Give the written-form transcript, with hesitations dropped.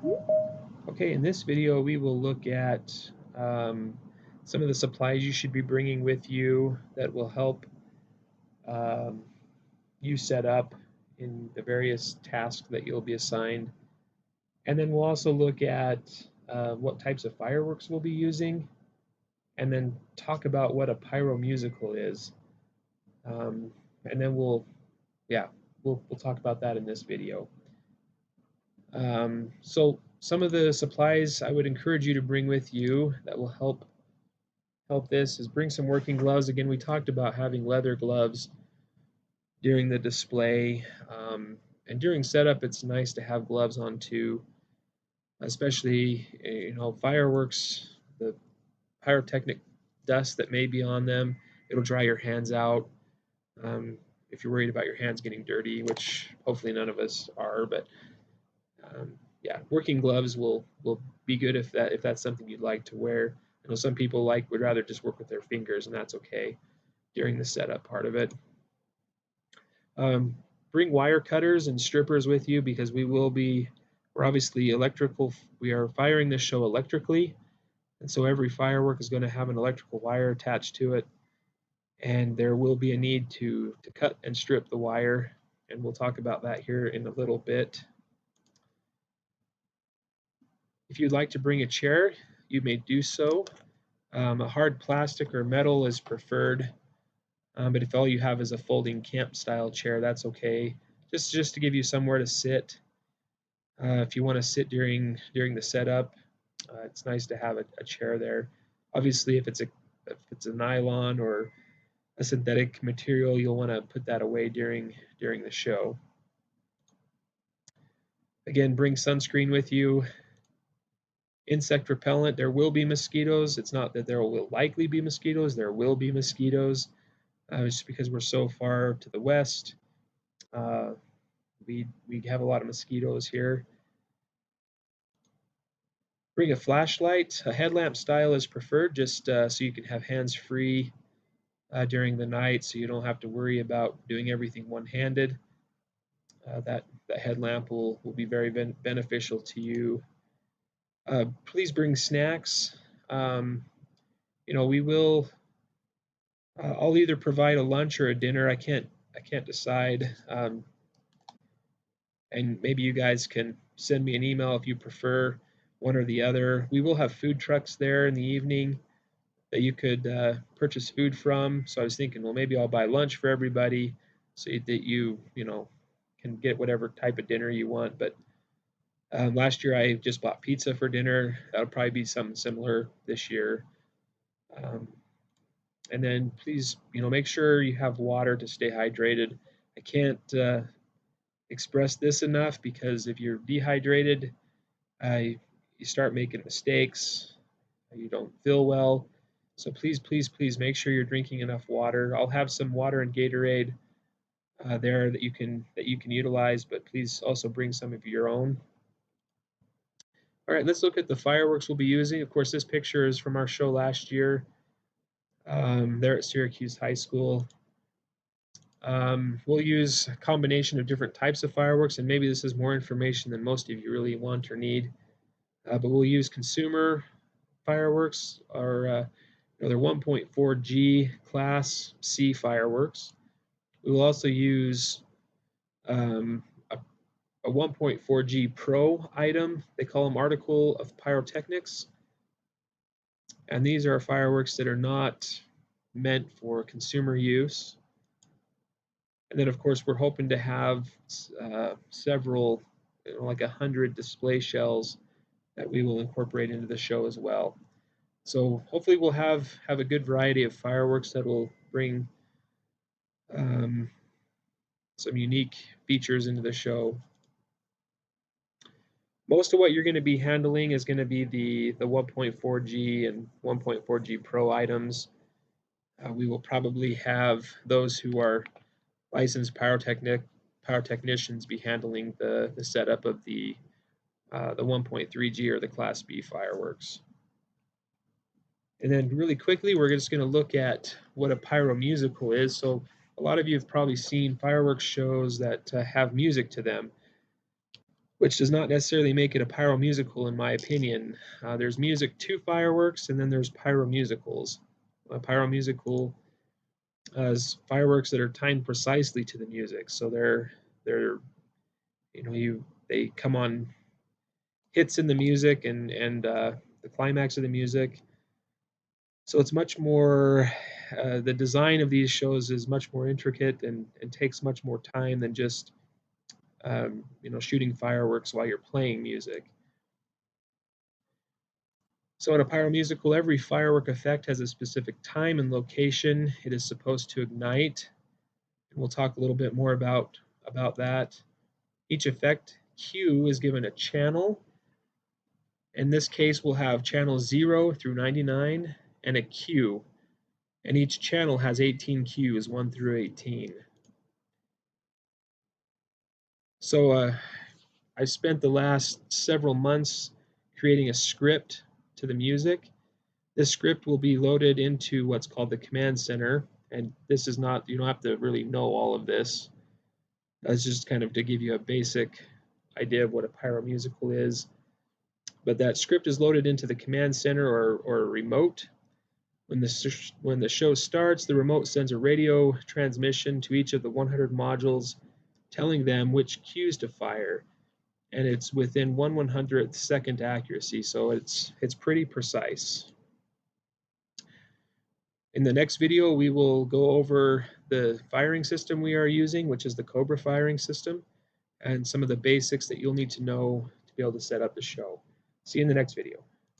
Okay, in this video we will look at um, some of the supplies you should be bringing with you that will help um, you set up in the various tasks that you'll be assigned. And then we'll also look at what types of fireworks we'll be using, and then talk about what a pyromusical is. Um, and then yeah, we'll talk about that in this video. So some of the supplies I would encourage you to bring with you that will help this is bring some working gloves. Again, we talked about having leather gloves during the display. And during setup, it's nice to have gloves on too, especially, fireworks, the pyrotechnic dust that may be on them. It'll dry your hands out. Um, if you're worried about your hands getting dirty, which hopefully none of us are, but yeah, working gloves will be good if that's something you'd like to wear. I know some people would rather just work with their fingers, and that's okay during the setup part of it. Um, bring wire cutters and strippers with you because we're obviously electrical. We are firing this show electrically, and so every firework is going to have an electrical wire attached to it, and there will be a need to cut and strip the wire, and we'll talk about that here in a little bit. If you'd like to bring a chair, you may do so. A hard plastic or metal is preferred, but if all you have is a folding camp style chair, that's okay. Just to give you somewhere to sit. If you want to sit during the setup, it's nice to have a chair there. Obviously, if it's a nylon or a synthetic material, you'll want to put that away during the show. Again, bring sunscreen with you. Insect repellent. There will be mosquitoes. It's not that there will likely be mosquitoes. There will be mosquitoes. Just because we're so far to the west, uh, we have a lot of mosquitoes here. Bring a flashlight. A headlamp style is preferred, just so you can have hands free during the night, so you don't have to worry about doing everything one-handed. That headlamp will be very beneficial to you. Please bring snacks. Um, we will. I'll either provide a lunch or a dinner. I can't decide. And maybe you guys can send me an email if you prefer one or the other. We will have food trucks there in the evening that you could purchase food from. So I was thinking, well, maybe I'll buy lunch for everybody so that you can get whatever type of dinner you want. But last year I just bought pizza for dinner. That'll probably be something similar this year. Um, and then please, make sure you have water to stay hydrated. I can't express this enough because if you're dehydrated, you start making mistakes, you don't feel well. So please, please, please make sure you're drinking enough water. I'll have some water and Gatorade there that you can utilize, but please also bring some of your own. All right, let's look at the fireworks we'll be using. Of course, this picture is from our show last year there at Syracuse High School. We'll use a combination of different types of fireworks, and maybe this is more information than most of you really want or need. But we'll use consumer fireworks, or they're 1.4G Class C fireworks. We will also use um, a 1.4G Pro item. They call them Article of Pyrotechnics. And these are fireworks that are not meant for consumer use. And then, of course, we're hoping to have several, like 100 display shells that we will incorporate into the show as well. So hopefully we'll have a good variety of fireworks that will bring um, some unique features into the show. Most of what you're going to be handling is going to be the 1.4G and 1.4G Pro items. We will probably have those who are licensed pyrotechnicians be handling the setup of the 1.3G or the Class B fireworks. And then really quickly, we're just going to look at what a pyromusical is. So a lot of you have probably seen fireworks shows that have music to them. which does not necessarily make it a pyromusical in my opinion. There's music to fireworks, and then there's pyromusicals. A pyromusical is fireworks that are timed precisely to the music, so they're they come on hits in the music and the climax of the music. So it's much more. The design of these shows is much more intricate and takes much more time than just shooting fireworks while you're playing music. So in a pyromusical, every firework effect has a specific time and location it is supposed to ignite. And we'll talk a little bit more about that. Each effect cue is given a channel. In this case, we'll have channels 0 through 99 and a cue. And each channel has 18 cues, 1 through 18. So I spent the last several months creating a script to the music. This script will be loaded into what's called the command center. And this is not, you don't have to really know all of this. That's just kind of to give you a basic idea of what a pyromusical is. But that script is loaded into the command center or a remote. When the show starts, the remote sends a radio transmission to each of the 100 modules telling them which cues to fire, and it's within 1/100th second accuracy, so it's pretty precise. In the next video, we will go over the firing system we are using, which is the Cobra firing system, and some of the basics that you'll need to know to be able to set up the show. See you in the next video.